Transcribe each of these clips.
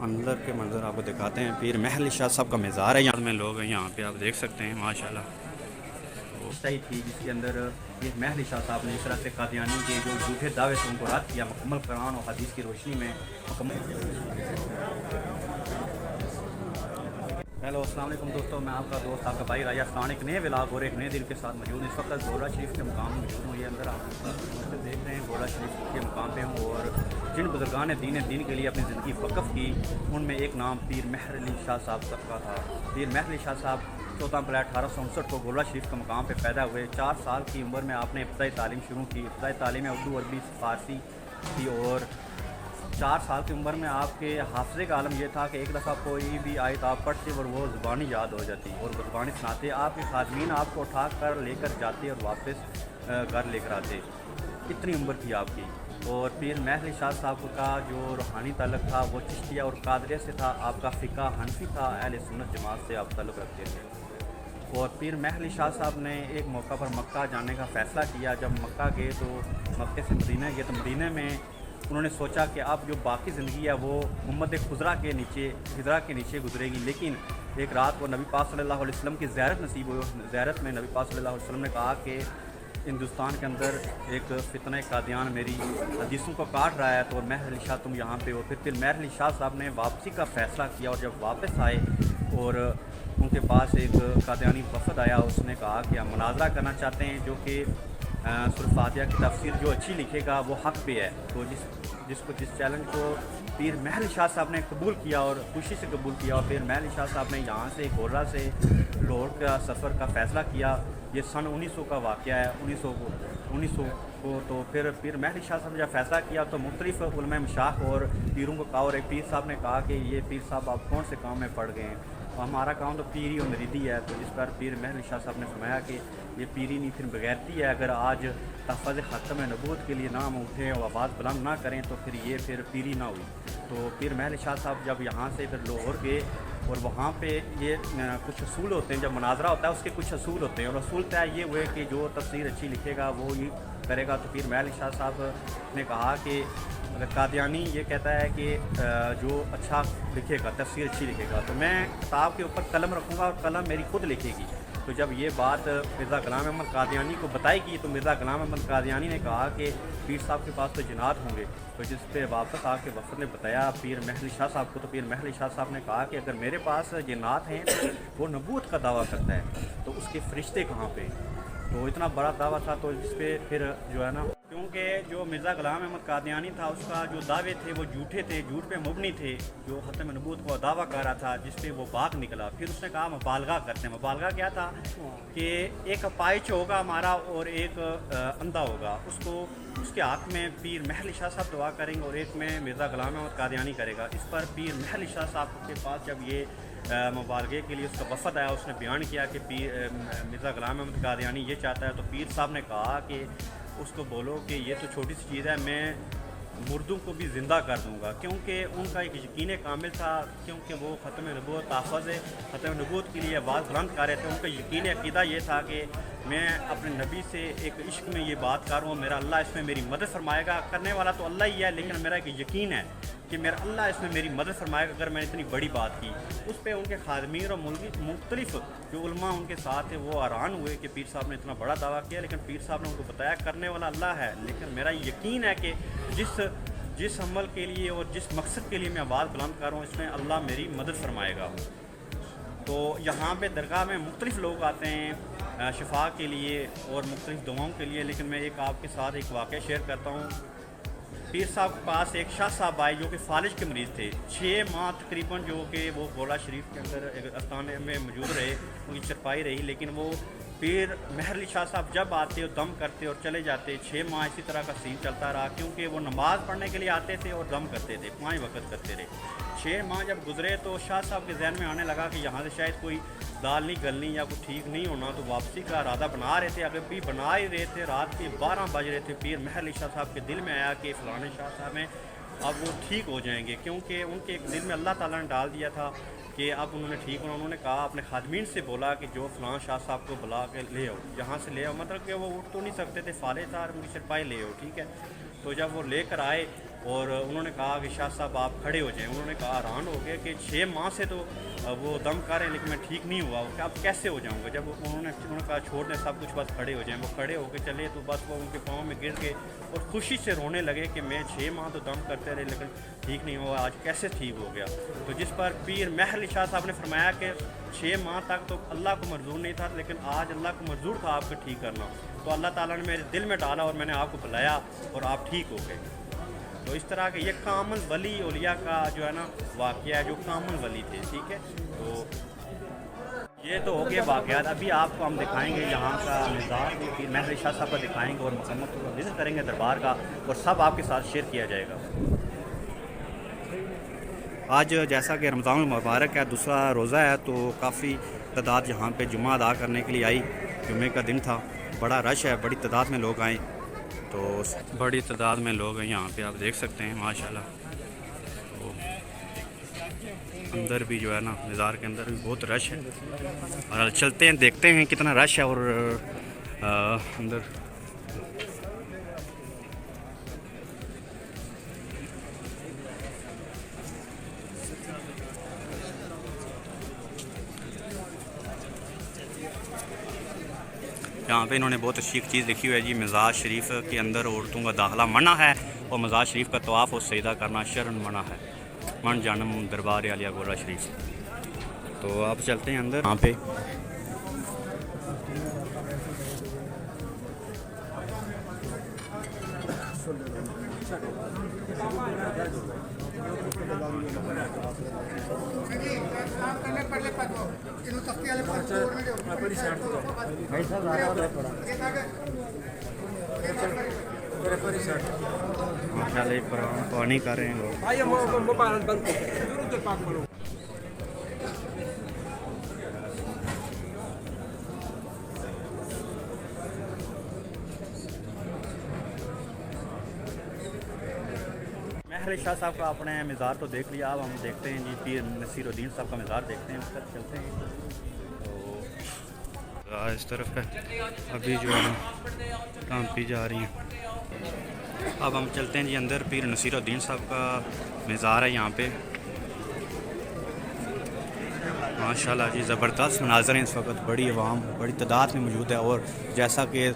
अंदर के मंजर आपको दिखाते हैं। पीर महल शाह साहब का मज़ार है, यहाँ में लोग हैं, यहाँ पे आप देख सकते हैं माशाल्लाह। तो सही थी जिसके अंदर ये महल शाह साहब ने इस तरह से कादियानी के जो झूठे दावे थे उनको रद्द किया मुकम्मल कुरान और हदीस की रोशनी में हेलो अस्सलाम वालेकुम दोस्तों, मैं आपका दोस्त आपका भाई राजा खान एक नए व्लॉग और एक नए दिन के साथ मौजूद। इस वक्त गोला शरीफ के मुकाम में मौजूद हूँ। ये अंदर आप देख रहे हैं गोला शरीफ के मुकाम पे हूँ और जिन बुजुर्गान ने दीन के लिए अपनी ज़िंदगी वक़्फ़ की उनमें एक नाम पीर महर अली शाह साहब का था। पीर महर अली शाह साहब 14 अप्रैल 1859 को गोला शरीफ के मुकाम पर पैदा हुए। 4 साल की उम्र में आपने इब्तदाई तालीम शुरू की। इब्तदाई तालीम में उर्दू, अरबी, फ़ारसी थी और 4 साल की उम्र में आपके हाफ़िज़े का आलम यह था कि एक दफ़ा कोई भी आयत आप पढ़ते और वो ज़ुबानी याद हो जाती और ज़ुबानी सुनाते। आपके खादमीन आपको उठा कर लेकर जाते और वापस घर लेकर आते। इतनी उम्र थी आपकी। और पीर महर अली शाह साहब का जो रूहानी ताल्लुक़ था वो चिश्तिया और कादरिया से था। आपका फ़िक़ा हनफी था, अहले सुन्नत जमात से आप ताल्लुक़ रखते थे। और पीर महर अली शाह साहब ने एक मौका पर मक्का जाने का फ़ैसला किया। जब मक्का गए तो मक्के से मदीना गए तो मदीने में उन्होंने सोचा कि अब जो बाकी ज़िंदगी है वो उम्मत खुज़रा के नीचे गुजरेगी। लेकिन एक रात को नबी पाक सल्लल्लाहु अलैहि वसल्लम की ज़ियारत नसीब हुई। ज़ियारत में नबी पाक सल्लल्लाहु अलैहि वसल्लम ने कहा कि हिंदुस्तान के अंदर एक फितना कादियान मेरी हदीसों को काट रहा है, तो महर अली शाह तुम यहाँ पे हो। फिर महर अली शाह साहब ने वापसी का फ़ैसला किया और जब वापस आए और उनके पास एक कादियानी वफ़द आया, उसने कहा कि हम मुनाज़रा करना चाहते हैं जो कि सूरह फातिहा की तफसीर जो अच्छी लिखेगा वो हक़ पे है। तो जिस चैलेंज को पीर महर अली शाह साहब ने कबूल किया और खुशी से कबूल किया। और पीर महर अली शाह साहब ने यहाँ से गोरा से लाहौर का सफ़र का फ़ैसला किया। ये सन 1900 का वाक़या है, 1900 को। तो फिर पीर महर अली शाह साहब ने जब फ़ैसला किया तो मुख्तलिफ़ उलमा मशाइख़ और पीरों को कहा। और एक पीर साहब ने कहा कि ये पीर साहब आप कौन से काम में पड़ गए हैं? हमारा काम तो पीरी और मरीदी है। तो इस पर पीर महर अली शाह साहब ने फरमाया कि ये पीरी नहीं फिर बगैरती है। अगर आज तहफ़्फ़ुज़ ख़ातम नबूवत के लिए नाम उठें और आवाज़ बुलंद ना करें तो फिर पीरी ना हुई। तो पीर महर अली शाह साहब जब यहाँ से फिर लाहौर गए और वहाँ पे ये कुछ असूल होते हैं। जब मुनाज़रा होता है उसके कुछ असूल होते हैं और असूल तय ये हुए कि जो तफसीर अच्छी लिखेगा वो ही करेगा। तो पीर महर अली शाह साहब ने कहा कि कादियानी ये कहता है कि जो अच्छा लिखेगा, तफसीर अच्छी लिखेगा, तो मैं किताब के ऊपर कलम रखूँगा और कलम मेरी खुद लिखेगी। तो जब ये बात मिर्ज़ा ग़ुलाम अहमद कादियानी को बताई गई तो मिर्ज़ा ग़ुलाम अहमद कादियानी ने कहा कि पीर साहब के पास तो जिनात होंगे। तो जिस पे वापस आके वफ़द ने बताया पीर महर अली शाह साहब को, तो पीर महर अली शाह साहब ने कहा कि अगर मेरे पास जिनात हैं वो नबूवत का दावा करता है तो उसके फ़रिश्ते कहाँ पे? तो इतना बड़ा दावा था। तो इस पर फिर जो है ना, क्योंकि जो मिर्ज़ा ग़ुलाम अहमद कादियानी था उसका जो दावे थे वो झूठे थे, झूठ पे मुबनी थे। जो ख़त्म नबूवत को दावा कर रहा था जिस पे वो बाग निकला। फिर उसने कहा मुबालगा करते हैं। मुबालगा क्या था कि एक अपाइच होगा हमारा और एक अंधा होगा, उसके हाथ में पीर महर अली शाह साहब दुआ करेंगे और एक में मिर्ज़ा ग़ुलाम अहमद कादियानी करेगा। इस पर पीर महर अली शाह साहब के पास जब ये मुबालगे के लिए उसका वफ़द आया, उसने बयान किया कि मिर्ज़ा ग़ुलाम अहमद कादियानी ये चाहता है। तो पीर साहब ने कहा कि उसको बोलो कि ये तो छोटी सी चीज़ है, मैं मुर्दों को भी ज़िंदा कर दूंगा। क्योंकि उनका एक यकीन कामिल था, क्योंकि वो ख़त्म नबूवत तहफ़्फ़ुज़ ख़त्म नबूवत के लिए आवाज़ बुलंद कर रहे थे। उनका यकीन अक़ीदा ये था कि मैं अपने नबी से एक इश्क में ये बात कर रहा हूँ, मेरा अल्लाह इसमें मेरी मदद फरमाएगा। करने वाला तो अल्लाह ही है, लेकिन मेरा एक यकीन है कि मेरा अल्लाह इसमें मेरी मदद फरमाएगा अगर मैंने इतनी बड़ी बात की। उस पर उनके खादमीन और मुख्तलिफ जो उलमा उनके साथ थे वो हैरान हुए कि पीर साहब ने इतना बड़ा दावा किया। लेकिन पीर साहब ने उनको बताया करने वाला अल्लाह है, लेकिन मेरा यकीन है कि जिस अमल के लिए और जिस मकसद के लिए मैं आवाज़ बुलंद कर रहा हूँ इसमें अल्लाह मेरी मदद फरमाएगा। तो यहाँ पे दरगाह में मुख्तलिफ़ लोग आते हैं शिफा के लिए और मुख्तलिफ़ दुआओं के लिए। लेकिन मैं एक आपके साथ एक वाक़या शेयर करता हूँ। पीर साहब के पास एक शाह साहब आए जो कि फालिज के मरीज़ थे। 6 माह तकरीबन जो कि वो गोला शरीफ के अंदर एक आस्थाने में मौजूद रहे, उनकी चरपाई रही। लेकिन वो पीर महर अली शाह साहब जब आते और दम करते और चले जाते, 6 माह इसी तरह का सीन चलता रहा। क्योंकि वो नमाज़ पढ़ने के लिए आते थे और दम करते थे, 5 वक्त करते रहे। 6 माह जब गुजरे तो शाह साहब के जहन में आने लगा कि यहाँ से शायद कोई दाल नहीं गलनी या कुछ ठीक नहीं होना। तो वापसी का इरादा बना रहे थे, अगर भी बना ही रहे थे, रात के 12 बज रहे थे। पीर महर अली शाह साहब के दिल में आया कि फ़लाने शाह साहब हैं अब वो ठीक हो जाएंगे, क्योंकि उनके एक दिल में अल्लाह ताला ने डाल दिया था कि अब उन्होंने ठीक होना। उन्होंने कहा अपने खादमीन से बोला कि जो फ़लाँ शाह साहब को बुला के ले आओ, यहाँ से ले आओ। मतलब कि वो उठ तो नहीं सकते थे, फाले था, उनकी चरपाई ले आओ, ठीक है। तो जब वो लेकर आए और उन्होंने कहा कि शाह साहब आप खड़े हो जाएं। उन्होंने कहा हैरान हो गया कि 6 माह से तो वो दम कर रहे हैं लेकिन मैं ठीक नहीं हुआ, कि आप कैसे हो जाऊँगा। जब उन्होंने कहा छोड़ दें सब कुछ, बस खड़े हो जाएं। वो खड़े होकर चले तो बस वो उनके पाँव में गिर के और खुशी से रोने लगे कि मैं 6 माह तो दम करते रहे लेकिन ठीक नहीं हुआ, आज कैसे ठीक हो गया। तो जिस पर पीर महर अली शाह साहब ने फरमाया कि 6 माह तक तो अल्लाह को मंजूर नहीं था लेकिन आज अल्लाह को मंजूर था आपको ठीक करना, तो अल्लाह ताला ने मेरे दिल में डाला और मैंने आपको बुलाया और आप ठीक हो गए। तो इस तरह के ये कामल वली औलिया का जो है ना वाक़या है, जो कामल वली थे, ठीक है। तो ये तो हो गया वाक़यात। अभी आपको हम दिखाएंगे यहाँ का मिज़ार भी पीर महर अली शाह साहब का दिखाएंगे और मुकम्मल विज़िट करेंगे दरबार का और सब आपके साथ शेयर किया जाएगा। आज जैसा कि रमज़ान मुबारक है, दूसरा रोज़ा है, तो काफ़ी तादाद यहाँ पे जुम्मा अदा करने के लिए आई। जुम्मे का दिन था, बड़ा रश है, बड़ी तादाद में लोग आए, तो बड़ी तादाद में लोग हैं यहाँ पे, आप देख सकते हैं माशाल्लाह। तो अंदर भी जो है ना मज़ार के अंदर भी बहुत रश है और चलते हैं देखते हैं कितना रश है। और अंदर यहाँ पे इन्होंने बहुत अच्छी एक चीज़ लिखी हुई है जी, मज़ार शरीफ के अंदर औरतों का दाखिला मना है और मज़ार शरीफ का तवाफ़ और सजदा करना शर्न मना है। मन जानम दरबार आलिया गोरा शरीफ। तो आप चलते हैं अंदर। यहाँ पे पानी कर रहे हैं लोग। महर शाह साहब का आपने मज़ार तो देख लिया, अब हम देखते हैं जी पीर नसीरुद्दीन साहब का मज़ार देखते हैं, उस तरफ चलते हैं। तो इस तरफ है, अभी जो है काम पी जा रही हैं। अब हम चलते हैं जी अंदर। पीर नसीरुद्दीन साहब का मज़ार है यहाँ पे, माशाल्लाह जी ज़बरदस्त मनाज़र हैं। इस वक्त बड़ी आवाम बड़ी तादाद में मौजूद है और जैसा कि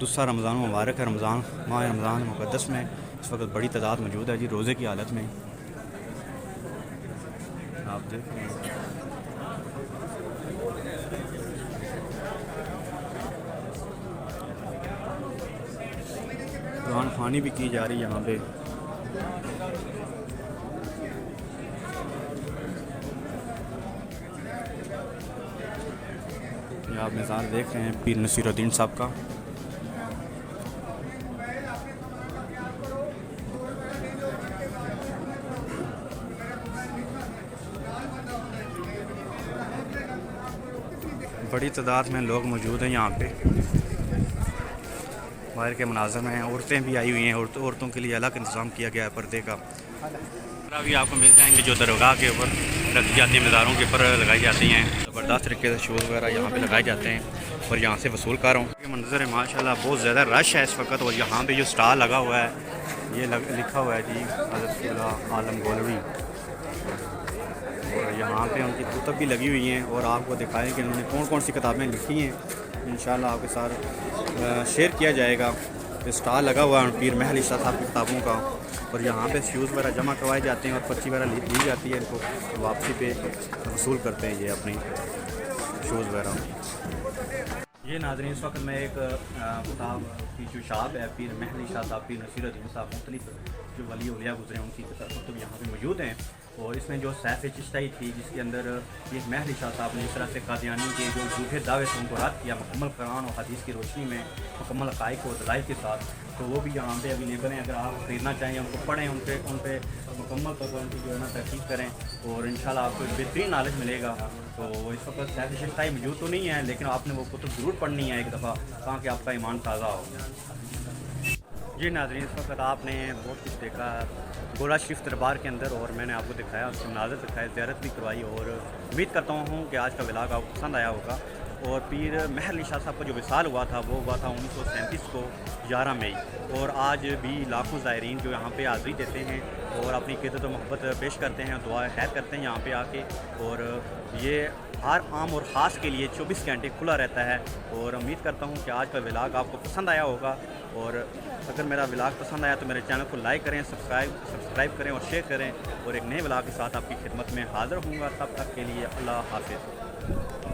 दूसरा रमज़ान मुबारक है, रमज़ान माह रमज़ान मुक़द्दस में इस वक्त बड़ी तादाद मौजूद है जी, रोज़े की हालत में। आप देख रहे हैं कुरान ख़वानी भी की जा रही है यहाँ पे। आप मज़ार देख रहे हैं पीर नसीरुद्दीन साहब का। बड़ी तादाद में लोग मौजूद हैं यहाँ पे, बाहर के मनाज़र में हैं। औरतें भी आई हुई हैं, औरतों के लिए अलग इंतज़ाम किया गया है पर्दे का। अभी आपको मिल जाएंगे जो दरगाह के ऊपर रखी जाती है, मज़ारों के ऊपर लगाई जाती हैं। ज़बरदस्त तरीके से शूज़ वगैरह यहाँ पे लगाए जाते हैं और यहाँ से वसूल कर रहा हूँ। ये मंजर है माशाल्लाह, बहुत ज़्यादा रश है इस वक्त। और यहाँ पे जो स्टाल लगा हुआ है, ये लिखा हुआ है जी हज़रत आलम गौलवी, और यहाँ पे उनकी कुतुब भी लगी हुई हैं। और आपको दिखाएं कि उन्होंने कौन कौन सी किताबें लिखी हैं, इंशाल्लाह आपके साथ शेयर किया जाएगा। स्टाल लगा हुआ है पीर महर अली शाह साहब की किताबों का, और यहाँ पे शूज़ वगैरह जमा करवाए जाते हैं और पर्ची वगैरह ली जाती है इनको, वापसी पे वसूल करते हैं ये अपनी शूज़ वगैरह। ये नाज़रीन इस वक्त मैं एक किताब की जो शाब है पीर महर अली शाह साहब, पीर नसीरुद्दीन साहब, मुख्तलिफ जो वली औलिया गुजरे उनकी कुतुब यहाँ पे मौजूद हैं। और इसमें जो सैफ चिश्ती थी, जिसके अंदर ये महर अली शाह साहब ने इस तरह से कादियानी के जो झूठे दावे थे उनको रद्द किया मुकम्मल कुरान और हदीस की रोशनी में, मुकम्मल हक़ाइक़ और दलाइल के साथ। तो वो भी यहाँ पे अवेलेबल हैं, अगर आप ख़रीदना चाहें, उनको पढ़ें, उन पर मुकम्मल तौर पर उनकी जो है ना तहक़ीक़ करें और इंशाल्लाह आपको बेहतरीन नॉलेज मिलेगा। तो इस वक्त सैफ चिश्ती मौजूद तो नहीं है, लेकिन आपने वो कुतुब ज़रूर पढ़नी है एक दफ़ा, ताकि आपका ईमान ताज़ा हो। जी नाज़रीन, इस वक्त आपने बहुत कुछ देखा गोरा शरीफ दरबार के अंदर, और मैंने आपको दिखाया, उसके मनाज़र दिखाए, ज़ियारत भी करवाई, और उम्मीद करता हूँ कि आज का व्लॉग आपको पसंद आया होगा। और पीर महर अली शाह साहब का जो विसाल हुआ था वो हुआ था 1937 को 11 मई। और आज भी लाखों ज़ायरीन जो यहाँ पे हाज़िरी देते हैं और अपनी क़िदत व मोहब्बत पेश करते हैं, दुआ खैर करते हैं यहाँ पे आके। और ये हर आम और ख़ास के लिए 24 घंटे खुला रहता है। और उम्मीद करता हूँ कि आज का व्लॉग आपको पसंद आया होगा। और अगर मेरा व्लॉग पसंद आया तो मेरे चैनल को लाइक करें, सब्सक्राइब करें और शेयर करें। और एक नए व्लॉग के साथ आपकी खिदमत में हाज़िर होऊंगा। तब तक के लिए अल्लाह हाफ़िज़।